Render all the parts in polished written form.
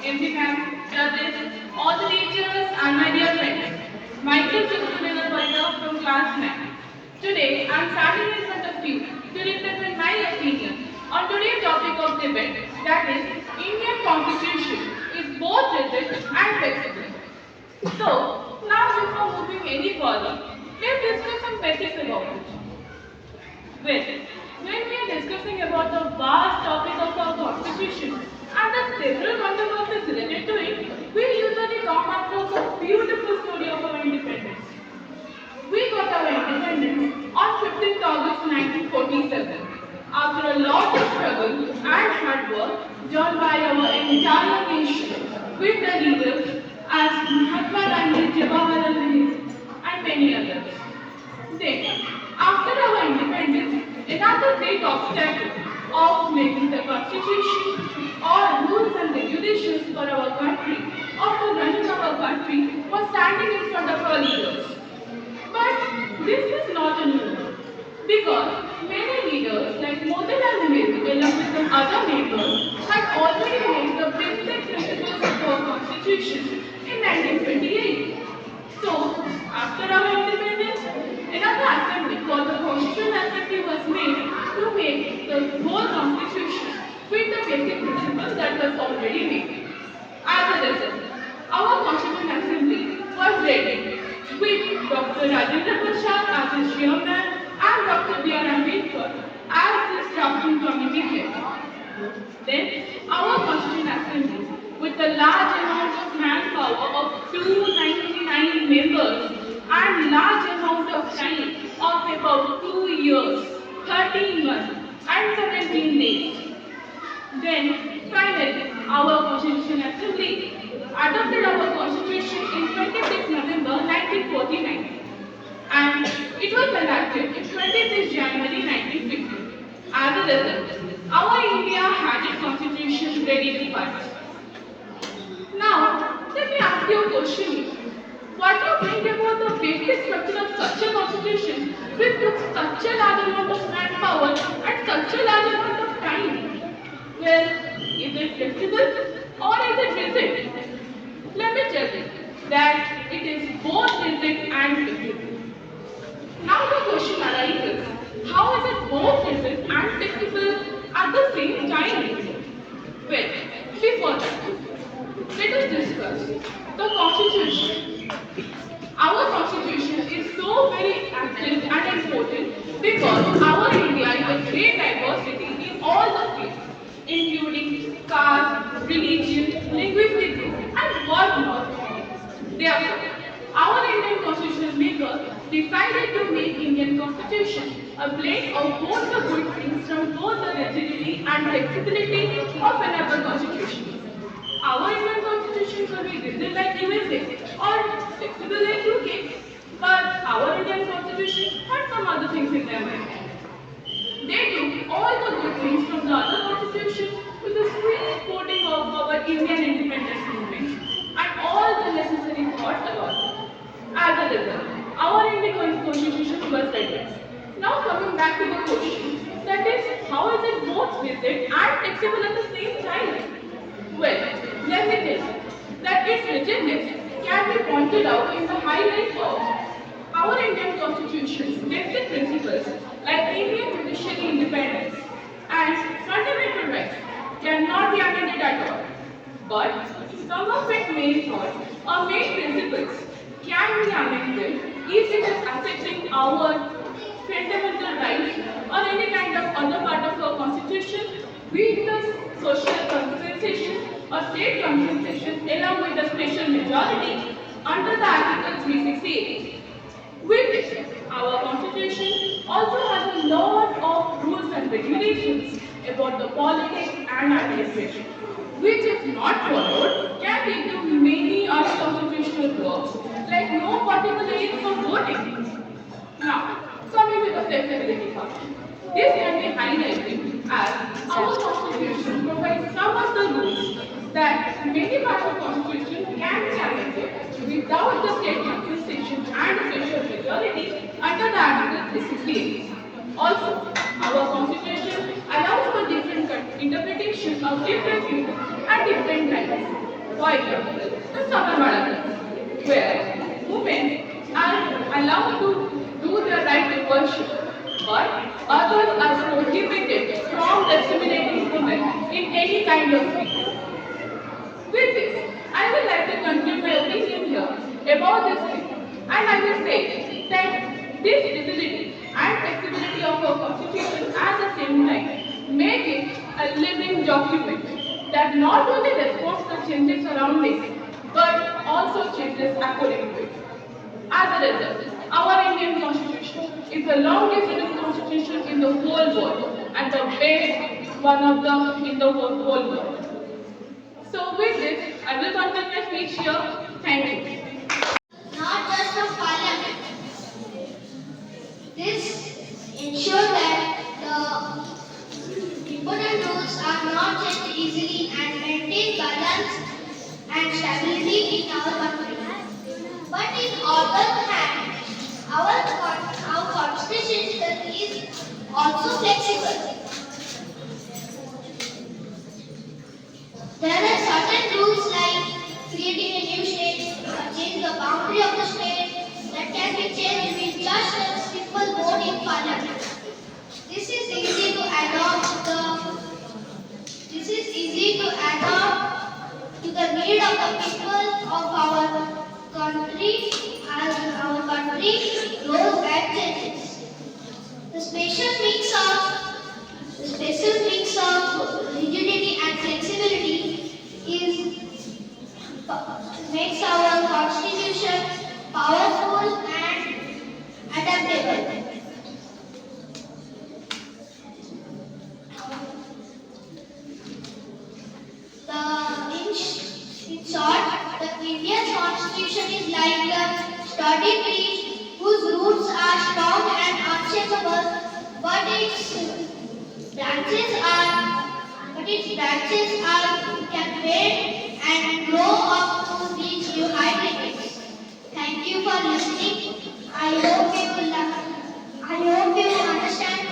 everyone, judges, all the teachers, and my dear friends. Myself is Sunil from class 9. Today, I am standing in front of you to represent my opinion on today's topic of debate, that is, Indian Constitution is both rigid and flexible. So, now before moving any further, let's discuss some basics about it. Well, when we are discussing about the vast topic of our constitution and the several controversies related to it, we usually come across a beautiful story of our independence. We got our independence on 15th August 1947 after a lot of struggle and hard work done by our entire nation with the leaders as Mahatma Gandhi, Jawaharlal Nehru and many others. Then, after our independence, another great obstacle of making the constitution or rules and regulations for our country or for running our country was standing in front of our leaders. But this is not a new one because many leaders like Motilal Nehru along with some other members had already made the basic principles of our constitution in 1928. So, after our independence, another assembly called the Constitutional Assembly was made to make the whole constitution with the basic principles that was already made. As a result, our Constitutional Assembly was ready with Dr. Rajendra Prasad as its chairman and Dr. B.R. Ambedkar as its drafting committee head. Then, our Constitutional Assembly, with a large amount of manpower of 299 members and large amount of time of about 2 years, 13 months and 17 days. Then, finally, our Constitutional Assembly adopted our Constitution in 26 November 1949 and it was enacted in 26 January 1950. As a result, our India had its Constitution ready to pass. Now, let me ask you a question. What do you think about the basic structure of such a constitution which took such a large amount of manpower and such a large amount of time? Well, is it flexible or is it rigid? Let me tell you that it is both rigid and flexible. Now the question arises, how is it both rigid and flexible at the same time? Well, before that, let us discuss the Constitution. Our Constitution is so very active and important because our India is a great diversity in all the fields, including caste, religion, linguistic group, and whatnot. Therefore, our Indian Constitution maker decided to make Indian Constitution a blend of both the good things from both the rigidity and flexibility of another constitution. Our Indian Constitution could be rigid like USA or flexible like UK, but our Indian Constitution had some other things in their mind. They took all the good things from the other constitution with a sweet coating of our Indian independence movement and all the necessary thoughts about it. As a result, our Indian Constitution was ready. Now coming back to the question, that is, how is it both rigid and flexible at the same time? Well, let me tell you that its rigidness can be pointed out in the highlight of our Indian Constitution's basic principles like Indian judiciary independence and fundamental rights cannot be amended at all. But some of its main thoughts or main principles can be amended if it is affecting our fundamental rights or any kind of other part of our constitution with the social compensation or state compensation along with the special majority under the Article 368. With it, our constitution also has a lot of rules and regulations about the politics and administration, which if not followed can lead to many unconstitutional laws like no particular age for voting. Now, coming to the flexibility part. This can be highlighted as our constitution provides some of the rules that many parts of constitution can be amended without the state compensation and special majority under the Article 368. Also, our constitution allows for different interpretation of different rules at different times. For example, the summer marathon, where women are allowed to do their right to worship, but others are prohibited from discriminating women in any kind of way. With this, I would like to conclude my opinion here about this thing. And I will say that this rigidity and flexibility of our constitution at the same time make it a living document that not only responds to changes surrounding but also changes according to it. As a result, our Indian constitution is the longest written constitution in the whole world and the best one of the in the whole world. So with this, I will conclude my speech here. Thank you. Not just of parliament. This ensures that the important rules are not changed easily and maintain balance and stability in our country. But in other hand, our constitution is also flexible. There are certain rules like creating a new state, change the boundary of the state that can be changed with just a simple vote in parliament. This is easy to adopt to the need of the people of our country as our country grows and changes. The special mix of rigidity and flexibility is makes our constitution powerful and adaptable. In short, the Indian constitution is like a sturdy tree whose roots are strong and unshakable, but its branches can bend and grow up to reach new heights. Thank you for listening. I hope you understand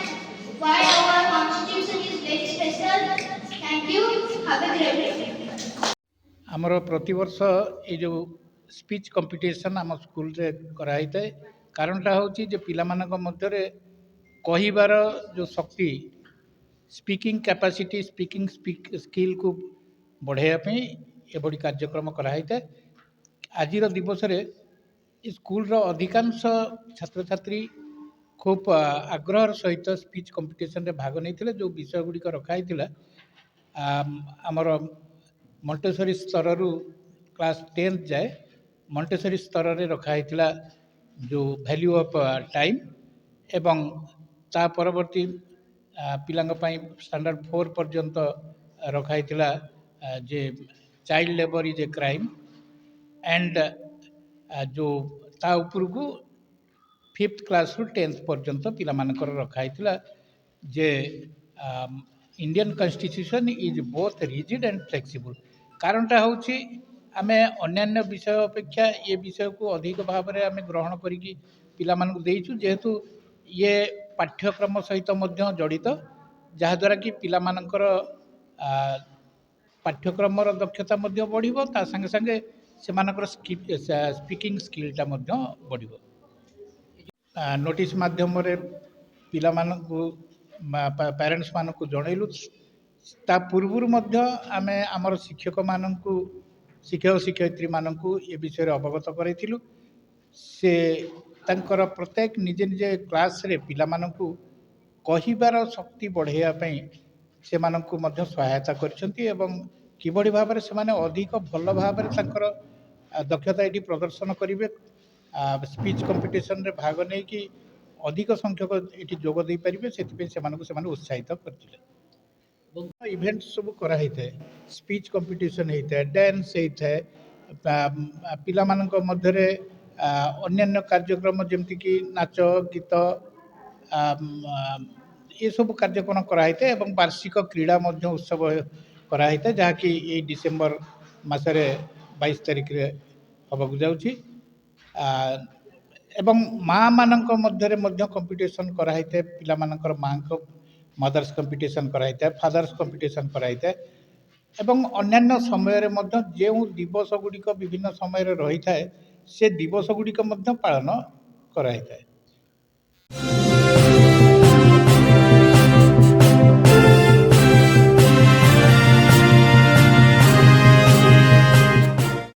why our constitution is very special. Thank you. Have a great day. आमर प्रतिवर्ष ये जो speech competition आम school रे कराई थाए कारणटा हूँ जे पिला मध्य कहिबार जो शक्ति स्पीकिंग कैपेसिटी स्पीकिंग स्किल को बढ़ावाई एभली कार्यक्रम कराई थाए आज दिवस रे स्कूल अधिकांश छात्र छात्री खूब आग्रह सहित स्पीच कंपटीशन रे भाग नहीं जो विषय गुड़िक रखाई आमर मॉन्टेसरी स्तर रु क्लास 10th जाए मॉन्टेसरी स्तर रे रखाई जो वैल्यू ऑफ टाइम एवं ता परवर्ती पिलांग पई स्टैंडर्ड 4 पर्यंत रखाई जे child labour is a crime and जो ता ऊपर को 5th क्लास रु 10th पर्यंत पिला मानकर रखाई जे Indian constitution is both rigid and flexible कारणटा हूँ आम अन्य विषय अपेक्षा ये विषय को अधिक भाव में आम ग्रहण करी पिला देचु जेहेतु ये पाठ्यक्रम सहित जड़ित जहाद्वारा कि पिला पाठ्यक्रम दक्षता बढ़ संगे संगे से स्पीकिंग स्किलटा बढ़ नोटिस माध्यम पिला पेरेंट्स मानक जनइलु ता पूर्वर आम आमर शिक्षक मानक शिक्षयित्री मानक ये विषय अवगत करूँ से तांकर प्रत्येक निजे निजे क्लास रे पिला मानक कहिबार शक्ति बढ़ावाई से मानक सहायता करछंती एवं किबड़ी भाव से अधिक भल भाव दक्षता ये प्रदर्शन करेंगे स्पीच कंपटीशन रे भाग नहीं कि अधिक संख्यक ये जोग दे पारे से उत्साहित करते इवेंट सब कराई थाए स्पीच कंपटीशन होता है डांस होता है पिला मानक मध्य अन्य कार्यक्रम जमती कि नाच गीत ये सब कार्यक्रम कराई थाए एवं वार्षिक क्रीड़ा उत्सव कराई थाए जहाँकि ये डिसेम्बर मसरे 22 तारिख रे हबक जाउछि एवं माँ मानक मध्य कंपटीशन कराई थाए पिला मानकर माँ को मदर्स कंपटीशन कराई थाए फादर्स कंपटीशन कराई थाए ଏବଂ ଅନ୍ୟାନ୍ୟ ସମୟରେ ମଧ୍ୟ ଯେଉଁ ଦିବସ ଗୁଡ଼ିକ ବିଭିନ୍ନ ସମୟରେ ରହିଥାଏ ସେ ଦିବସ ଗୁଡ଼ିକ ମଧ୍ୟ ପାଳନ କରାଯାଇଥାଏ।